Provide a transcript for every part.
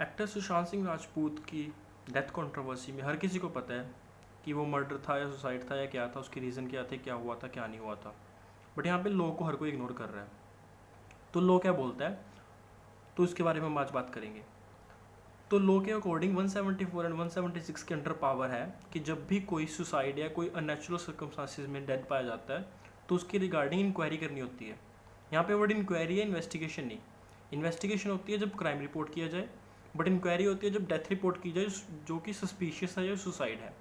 Actor Sushant Singh Rajput की death controversy में हर किसी को पता है कि वो मर्डर था या सुसाइड था या क्या था, उसके रीज़न क्या थे, क्या हुआ था क्या नहीं हुआ था। बट यहाँ पे लोगों को हर कोई इग्नोर कर रहा है। तो लोग क्या बोलता है, तो उसके बारे में हम आज बात करेंगे। तो लॉ के अकॉर्डिंग 174 एंड 176 के अंडर पावर है कि जब भी कोई सुसाइड या कोई अननेचुरल सर्कमस्टांसिस में डेड पाया जाता है तो उसकी रिगार्डिंग इंक्वायरी करनी होती है। यहाँ पे वर्ड इंक्वायरी है, इन्वेस्टिगेशन नहीं। इन्वेस्टिगेशन होती है जब क्राइम रिपोर्ट किया जाए, बट इंक्वायरी होती है जब डेथ रिपोर्ट की जाए जो कि सस्पिशियस है या सुसाइड है।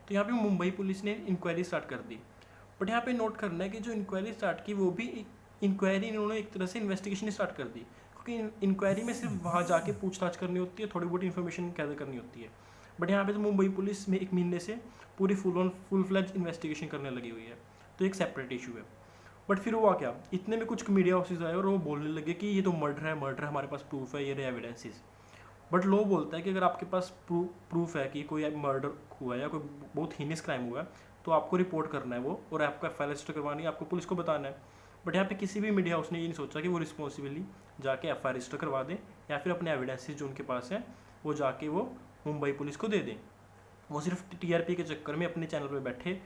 तो यहाँ पे मुंबई पुलिस ने इंक्वायरी स्टार्ट कर दी। बट यहाँ पे नोट करना है कि जो इंक्वायरी स्टार्ट की वो भी इंक्वायरी इन्होंने एक तरह से इन्वेस्टिगेशन स्टार्ट कर दी, क्योंकि इंक्वायरी में सिर्फ वहाँ जाके पूछताछ करनी होती है, थोड़ी बहुत इन्फॉर्मेशन गैदर करनी होती है। बट यहाँ पे तो मुंबई पुलिस में 1 महीने से पूरी फुल फ्लैज इन्वेस्टिगेशन करने लगी हुई है। तो एक सेपरेट इशू है। बट फिर हुआ क्या, इतने में कुछ मीडिया हाउसेज आए और वो बोलने लगे कि ये तो मर्डर है, हमारे पास प्रूफ है, ये रहे एविडेंसेस। बट लो बोलता है कि अगर आपके पास प्रूफ है कि कोई मर्डर हुआ है या कोई बहुत हीनियस क्राइम हुआ है तो आपको रिपोर्ट करना है वो, और आपको एफ आई आर रजिस्टर करवानी है, आपको पुलिस को बताना है। बट यहाँ पे किसी भी मीडिया हाउस ने ये नहीं सोचा कि वो रिस्पॉन्सिबली जाके एफ आई आर रजिस्टर करवा दें या फिर अपने एविडेंसेस जो उनके पास हैं वो जाके वो मुंबई पुलिस को दे दें। वो सिर्फ टीआरपी के चक्कर में अपने चैनल पर बैठे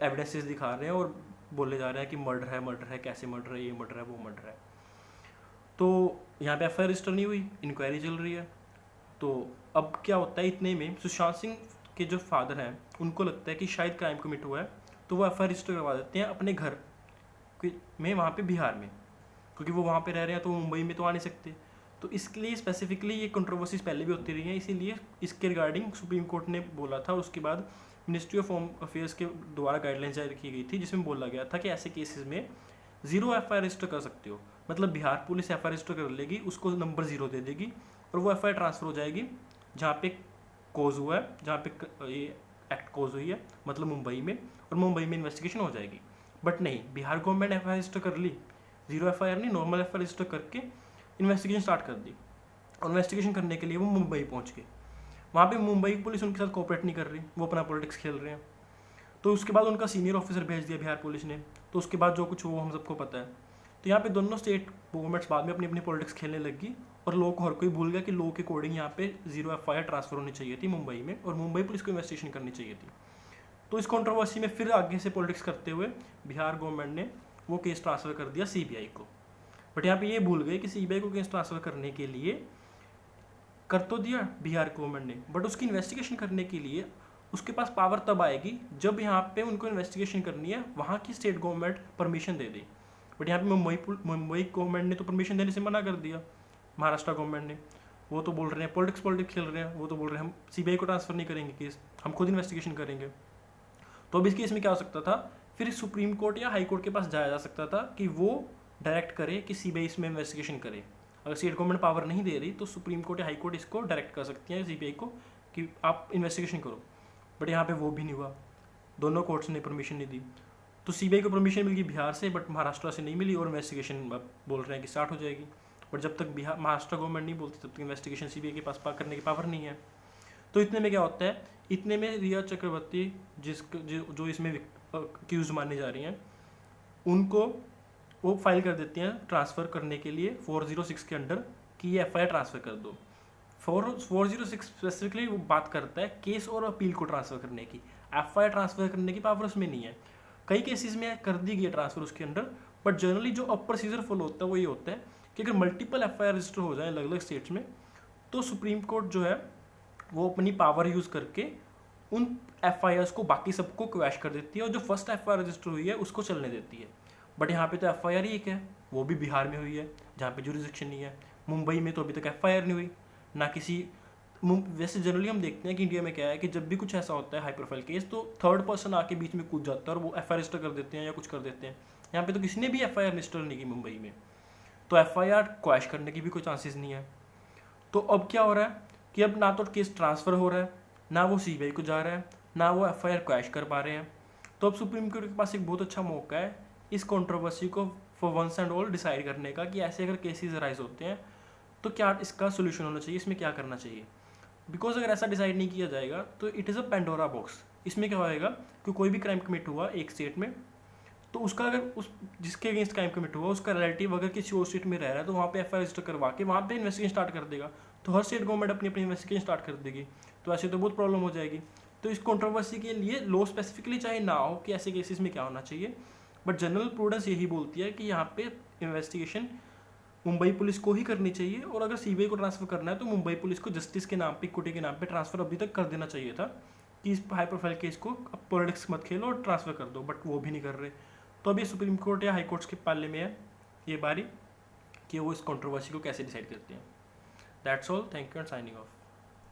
एविडेंसेस दिखा रहे हैं और बोले जा रहे हैं कि मर्डर है, कैसे मर्डर है, ये मर्डर है, वो मर्डर है। तो यहाँ पे एफ आई आर रजिस्टर नहीं हुई, इंक्वायरी चल रही है। तो अब क्या होता है, इतने में सुशांत सिंह के जो फादर हैं उनको लगता है कि शायद क्राइम कमिट हुआ है, तो वो एफ आई आर रजिस्टर करवा देते हैं अपने घर में, वहाँ पे बिहार में, क्योंकि वो वहाँ पे रह रहे हैं तो वो मुंबई में तो आ नहीं सकते। तो इसके लिए स्पेसिफिकली ये कंट्रोवर्सीज पहले भी होती रही हैं, इसीलिए इसके रिगार्डिंग सुप्रीम कोर्ट ने बोला था। और उसके बाद मिनिस्ट्री ऑफ होम अफेयर्स के द्वारा गाइडलाइंस जारी की गई थी जिसमें बोला गया था कि ऐसे केसेस में 0 एफ आई आर रजिस्टर कर सकते हो। मतलब Bihar police F I R register कर लेगी, उसको नंबर 0 दे देगी और वो एफ आई आर ट्रांसफर हो जाएगी जहाँ पे कोज हुआ है, जहाँ पे ये एक्ट कोज हुई है, मतलब मुंबई में, और मुंबई में इन्वेस्टिगेशन हो जाएगी। बट नहीं, Bihar government F I R register कर ली, 0 एफ आई आर नहीं, normal F I R register करके इन्वेस्टिगेशन स्टार्ट कर दी। और इन्वेस्टिगेशन करने के लिए वो मुंबई पहुँच गए। वहाँ पे मुंबई पुलिस उनके साथ कोऑपरेट नहीं कर रही, वो अपना पॉलिटिक्स खेल रहे हैं। तो उसके बाद उनका सीनियर ऑफिसर भेज दिया बिहार पुलिस ने। तो उसके बाद जो कुछ हुआ हम सबको पता है। तो यहाँ पे दोनों स्टेट गवर्नमेंट्स बाद में अपनी अपनी पॉलिटिक्स खेलने लगी और लोग को हर कोई भूल गया कि लॉ के अकॉर्डिंग यहाँ पे 0 एफ आई आर ट्रांसफर होनी चाहिए थी मुंबई में, और मुंबई पुलिस को इन्वेस्टिगेशन करनी चाहिए थी। तो इस कंट्रोवर्सी में फिर आगे से पॉलिटिक्स करते हुए बिहार गवर्नमेंट ने वो केस ट्रांसफ़र कर दिया सीबीआई को। बट यहाँ पे ये भूल गए कि सीबीआई को केस ट्रांसफ़र करने के लिए कर तो दिया बिहार गवर्नमेंट ने, बट उसकी इन्वेस्टिगेशन करने के लिए उसके पास पावर तब आएगी जब यहाँ पे उनको इन्वेस्टिगेशन करनी है, वहाँ की state government permission they they. But यहाँ पे मुंबई गवर्नमेंट ने तो परमिशन देने से मना कर दिया। महाराष्ट्र गवर्नमेंट ने, वो तो बोल रहे हैं पॉलिटिक्स खेल रहे हैं, वो तो बोल रहे हैं हम सीबीआई को ट्रांसफ़र नहीं करेंगे केस, हम खुद इन्वेस्टिगेशन करेंगे। तो अब इस केस में क्या हो सकता था, फिर सुप्रीम कोर्ट या हाई कोर्ट के पास जाया जा सकता था कि वो डायरेक्ट करे कि सीबीआई इसमें इन्वेस्टिगेशन करे। अगर स्टेट गवर्नमेंट पावर नहीं दे रही तो सुप्रीम कोर्ट या हाई कोर्ट इसको डायरेक्ट कर सकती है सीबीआई को कि आप इन्वेस्टिगेशन करो। बट यहाँ पे वो भी नहीं हुआ, दोनों कोर्ट्स ने परमिशन नहीं दी। तो सीबीआई को परमिशन मिल गई बिहार से, बट महाराष्ट्र से नहीं मिली, और इन्वेस्टिगेशन बोल रहे हैं कि स्टार्ट हो जाएगी। बट जब तक बिहार महाराष्ट्र गवर्नमेंट नहीं बोलती तब तक इन्वेस्टिगेशन सीबीआई के पास करने की पावर नहीं है। तो इतने में क्या होता है, इतने में रिया चक्रवर्ती जो इसमें एक्यूज मानी जा रही हैं, उनको वो फाइल कर देती हैं ट्रांसफ़र करने के लिए 406 के अंडर कि ये एफ आई आर ट्रांसफ़र कर दो। 406 स्पेसिफिकली वो बात करता है केस और अपील को ट्रांसफ़र करने की, एफ आई आर ट्रांसफ़र करने की पावर उसमें नहीं है। कई केसेस में कर दी गई है ट्रांसफ़र उसके अंडर, बट जनरली जो अब प्रोसीजर फॉलो होता है वो ये होता है कि अगर multiple F I R register हो जाए अलग अलग स्टेट्स में, तो सुप्रीम कोर्ट जो है वो अपनी पावर यूज़ करके उन एफ आई आर्स को बाकी सबको क्वैश कर देती है और जो first F I R register हुई है उसको चलने देती है। बट यहाँ पे तो एफ आई आर ही एक है, वो भी बिहार में हुई है जहाँ पे जुरिस्डिक्शन नहीं है। मुंबई में तो अभी तक एफ आई आर नहीं हुई ना किसी। वैसे जनरली हम देखते हैं कि इंडिया में क्या है कि जब भी कुछ ऐसा होता है हाई प्रोफाइल केस तो थर्ड पर्सन आके बीच में कूद जाता है और वो एफ आई आर रजिस्टर कर देते हैं या कुछ कर देते हैं। यहाँ पे तो किसी ने भी एफ आई आर रजिस्टर नहीं की मुंबई में, तो एफ आई आर क्वैश करने की भी कोई चांसेस नहीं है। तो अब क्या हो रहा है कि अब ना तो केस ट्रांसफ़र हो रहा है, ना वो सीबीआई को जा रहा है, ना वो एफ आई आर क्वैश कर पा रहे हैं। तो अब सुप्रीम कोर्ट के पास एक बहुत अच्छा मौका है इस कंट्रोवर्सी को for once and all decide करने का कि ऐसे अगर केसेस राइज होते हैं तो क्या इसका सोल्यूशन होना चाहिए, इसमें क्या करना चाहिए। बिकॉज अगर ऐसा डिसाइड नहीं किया जाएगा तो it is a Pandora box. इसमें क्या होएगा कि कोई भी क्राइम कमिट हुआ एक स्टेट में तो उसका अगर उस जिसके अगेंस्ट क्राइम कमिट हुआ उसका रिलेटिव अगर किसी और स्टेट में रह रहा है तो वहाँ पे एफ रजिस्टर करवा के वहाँ पे इन्वेस्टिगेशन स्टार्ट कर देगा, तो हर स्टेट गवर्नमेंट अपनी अपनी इन्वेस्टिगेशन स्टार्ट कर देगी, तो ऐसे तो बहुत प्रॉब्लम हो जाएगी। तो इस कंट्रोवर्सी के लिए लॉ स्पेसिफिकली चाहे ना हो कि ऐसे केसेस में क्या होना चाहिए, बट जनरल प्रूडेंस यही बोलती है कि यहाँ पे इन्वेस्टिगेशन मुंबई पुलिस को ही करनी चाहिए, और अगर सीबीआई को ट्रांसफर करना है तो मुंबई पुलिस को जस्टिस के नाम पे, इक्विटी के नाम पे ट्रांसफर अभी तक कर देना चाहिए था कि इस हाई प्रोफाइल केस को अब पॉलिटिक्स मत खेलो और ट्रांसफर कर दो, बट वो भी नहीं कर रहे। तो अभी सुप्रीम कोर्ट या हाई कोर्ट्स के पाले में है ये बारी कि वो इस कंट्रोवर्सी को कैसे डिसाइड करते हैं। That's all, thank you and signing off.